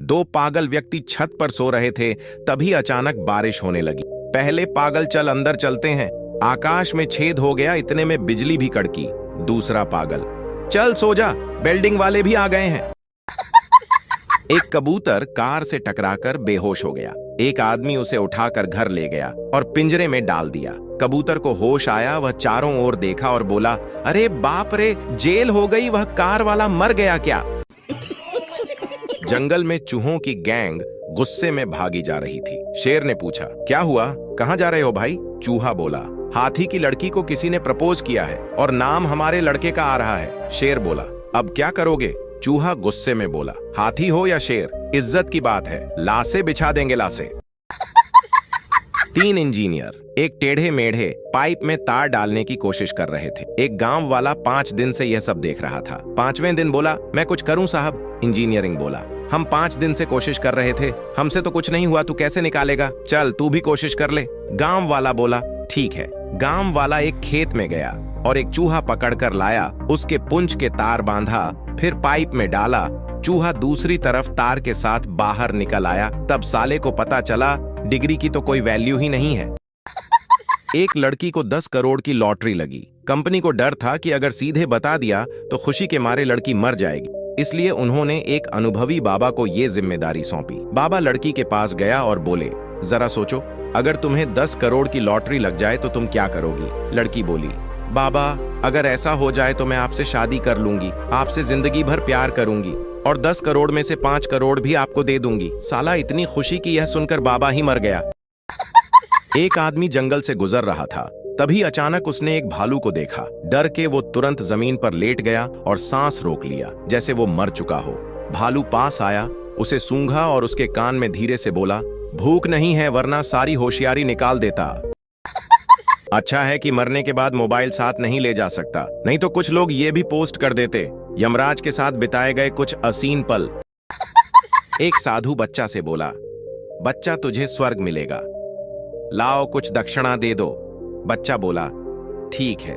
दो पागल व्यक्ति छत पर सो रहे थे, तभी अचानक बारिश होने लगी। पहले पागल, चल अंदर चलते हैं। आकाश में छेद हो गया, इतने में बिजली भी कड़की। दूसरा पागल, चल सो जा, बिल्डिंग वाले भी आ गए हैं। एक कबूतर कार से टकराकर बेहोश हो गया। एक आदमी उसे उठाकर घर ले गया और पिंजरे में डाल दिया। कबूतर को होश आया, वह चारों ओर देखा और बोला, अरे बाप रे, जेल हो गई, वह कार वाला मर गया क्या? जंगल में चूहों की गैंग गुस्से में भागी जा रही थी। शेर ने पूछा, क्या हुआ, कहां जा रहे हो भाई? चूहा बोला, हाथी की लड़की को किसी ने प्रपोज किया है और नाम हमारे लड़के का आ रहा है। शेर बोला, अब क्या करोगे? चूहा गुस्से में बोला, हाथी हो या शेर, इज्जत की बात है, लाशें बिछा देंगे लाशें। तीन इंजीनियर एक टेढ़े मेढ़े पाइप में तार डालने की कोशिश कर रहे थे। एक गांव वाला 5 दिन से यह सब देख रहा था। 5वें दिन बोला, मैं कुछ करूं साहब? इंजीनियरिंग बोला, हम 5 दिन से कोशिश कर रहे थे, हमसे तो कुछ नहीं हुआ, तू कैसे निकालेगा? चल तू भी कोशिश कर ले। गांव वाला बोला, ठीक है। गांव वाला एक खेत में गया और एक चूहा पकड़कर लाया, उसके पूंछ के तार बांधा, फिर पाइप में डाला। चूहा दूसरी तरफ तार के साथ बाहर निकल आया। तब साले को पता चला डिग्री की तो कोई वैल्यू ही नहीं है। एक लड़की को 10 करोड़ की लॉटरी लगी। कंपनी को डर था कि अगर सीधे बता दिया तो खुशी के मारे लड़की मर जाएगी, इसलिए उन्होंने एक अनुभवी बाबा को ये जिम्मेदारी सौंपी। बाबा लड़की के पास गया और बोले, जरा सोचो, अगर तुम्हें 10 करोड़ की लॉटरी लग जाए तो तुम क्या करोगी? लड़की बोली, बाबा अगर ऐसा हो जाए तो मैं आपसे शादी कर लूंगी, आपसे जिंदगी भर प्यार करूंगी और 10 करोड़ में से 5 करोड़ भी आपको दे दूंगी। साला इतनी खुशी की यह सुनकर बाबा ही मर गया। एक आदमी जंगल से गुजर रहा था, तभी अचानक उसने एक भालू को देखा। डर के वो तुरंत जमीन पर लेट गया और सांस रोक लिया, जैसे वो मर चुका हो। भालू पास आया, उसे सूंघा और उसके कान में धीरे से बोला, भूख नहीं है वरना सारी होशियारी निकाल देता। अच्छा है कि मरने के बाद मोबाइल साथ नहीं ले जा सकता, नहीं तो कुछ लोग ये भी पोस्ट कर देते, यमराज के साथ बिताए गए कुछ हसीन पल। एक साधु बच्चा से बोला, बच्चा तुझे स्वर्ग मिलेगा, लाओ कुछ दक्षिणा दे दो। बच्चा बोला, ठीक है,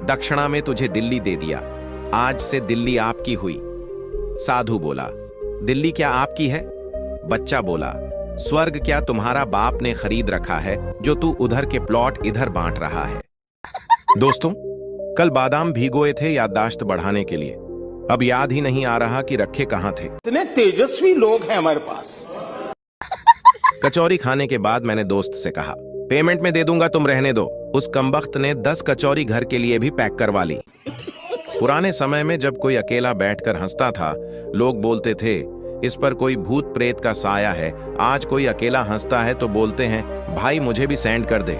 दक्षिणा में तुझे दिल्ली दे दिया, आज से दिल्ली आपकी हुई। साधु बोला, दिल्ली क्या आपकी है? बच्चा बोला, स्वर्ग क्या तुम्हारा बाप ने खरीद रखा है जो तू उधर के प्लॉट इधर बांट रहा है? दोस्तों, कल बादाम भिगोए थे याददाश्त बढ़ाने के लिए, अब याद ही नहीं आ रहा कि रखे कहां थे। इतने तेजस्वी लोग हैं हमारे पास। कचौरी खाने के बाद मैंने दोस्त से कहा, पेमेंट में दे दूंगा, तुम रहने दो। उस कमबख्त ने 10 कचौरी घर के लिए भी पैक करवा ली। पुराने समय में जब कोई अकेला बैठकर हंसता था, लोग बोलते थे इस पर कोई भूत प्रेत का साया है। आज कोई अकेला हंसता है तो बोलते हैं, भाई मुझे भी सेंड कर दे।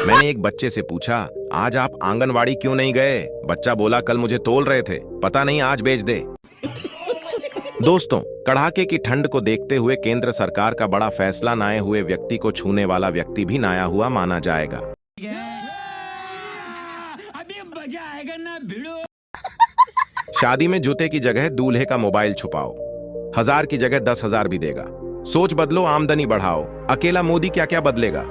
मैंने एक बच्चे से पूछा, आज आप आंगनवाड़ी क्यों नहीं गए? बच्चा बोला, कल मुझे तोल रहे थे, पता नहीं आज बेच दे। दोस्तों, कड़ाके की ठंड को देखते हुए केंद्र सरकार का बड़ा फैसला, नहाए हुए व्यक्ति को छूने वाला व्यक्ति भी नहाया हुआ माना जाएगा। अभी मजा आएगा ना भिड़ो। शादी में जूते की जगह दूल्हे का मोबाइल छुपाओ, 1000 की जगह 10,000 भी देगा। सोच बदलो, आमदनी बढ़ाओ, अकेला मोदी क्या क्या बदलेगा।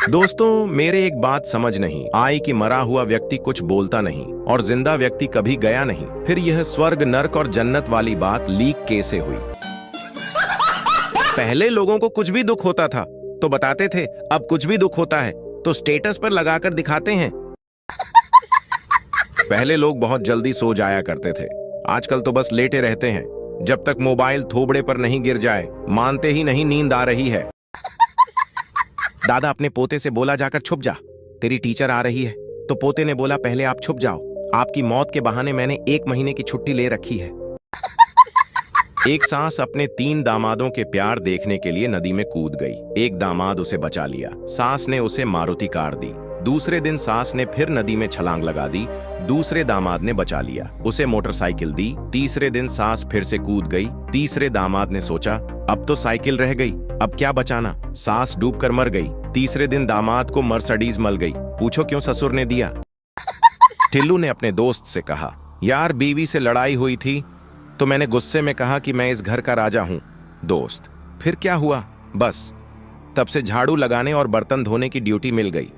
दोस्तों, मेरे एक बात समझ नहीं आई कि मरा हुआ व्यक्ति कुछ बोलता नहीं और जिंदा व्यक्ति कभी गया नहीं, फिर यह स्वर्ग नर्क और जन्नत वाली बात लीक कैसे हुई? पहले लोगों को कुछ भी दुख होता था तो बताते थे, अब कुछ भी दुख होता है तो स्टेटस पर लगाकर दिखाते हैं। पहले लोग बहुत जल्दी सो जाया करते थे, आजकल तो बस लेटे रहते हैं, जब तक मोबाइल थोबड़े पर नहीं गिर जाए मानते ही नहीं नींद आ रही है। दादा अपने पोते से बोला, जाकर छुप जा, तेरी टीचर आ रही है। तो पोते ने बोला, पहले आप छुप जाओ, आपकी मौत के बहाने मैंने 1 महीने की छुट्टी ले रखी है। एक सास अपने 3 दामादों के प्यार देखने के लिए नदी में कूद गई। एक दामाद उसे बचा लिया, सास ने उसे मारुति कार दी। दूसरे दिन सास ने फिर नदी में छलांग लगा दी, दूसरे दामाद ने बचा लिया, उसे मोटरसाइकिल दी। तीसरे दिन सास फिर से कूद गई। तीसरे दामाद ने सोचा, अब तो साइकिल रह गई, अब क्या बचाना, सास डूबकर मर गई। तीसरे दिन दामाद को मर्सिडीज मिल गई, पूछो क्यों ससुर ने दिया। टिल्लू ने अपने दोस्त से कहा, यार बीवी से लड़ाई हुई थी तो मैंने गुस्से में कहा कि मैं इस घर का राजा हूं। दोस्त, फिर क्या हुआ? बस तब से झाड़ू लगाने और बर्तन धोने की ड्यूटी मिल गई।